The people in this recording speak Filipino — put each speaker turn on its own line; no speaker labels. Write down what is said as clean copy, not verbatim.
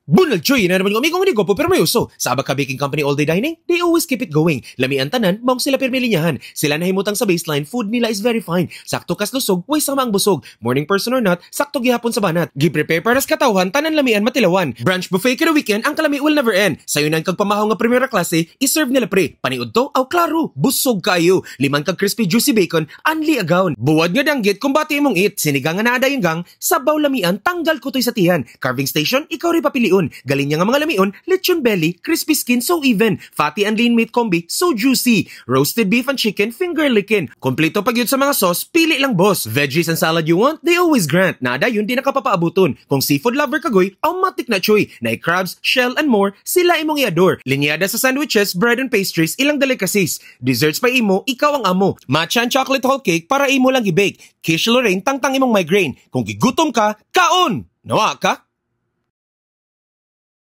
Bunal choy na naman kung amigong ko po pero may uso. Sa Abaca Baking Company all day dining, they always keep it going. Lamian tanan, maong sila permilinyahan. Sila nahimutang sa baseline, food nila is very fine. Sakto kas lusog, way sama ang busog. Morning person or not, sakto gihapon sa banat. Gi-prepare para sa katawhan, tanan lamian matilawan. Brunch buffet kada weekend, ang kalami will never end. Sayo nan kag pamahaw nga primera klase, iserve nila pre. Paniud to, aw klaro, busog kayo. 5 kag crispy juicy bacon, anli agawn. Buwad nga danggit kung bati mong eat. Sinigang nga naada yung gang, sabaw lamian, tanggal kutoy sa tiyan. Carving station, ikaw rin papili. Galing niya nga mga lamion, lechon belly, crispy skin so even, fatty and lean meat combi so juicy, roasted beef and chicken finger licking. Kompleto pag yun sa mga sauce, pili lang boss. Veggies and salad you want, they always grant. Nada yun di nakapapaabuton. Kung seafood lover kagoy, automatic na choy. Na crabs, shell and more, sila imong iador. Linyada sa sandwiches, bread and pastries, ilang delicacies. Desserts pa imo, ikaw ang amo. Matcha and chocolate whole cake para imo lang i-bake. Quiche Lorraine, tangtang imong migraine. Kung gigutom ka, kaon! Nawa ka?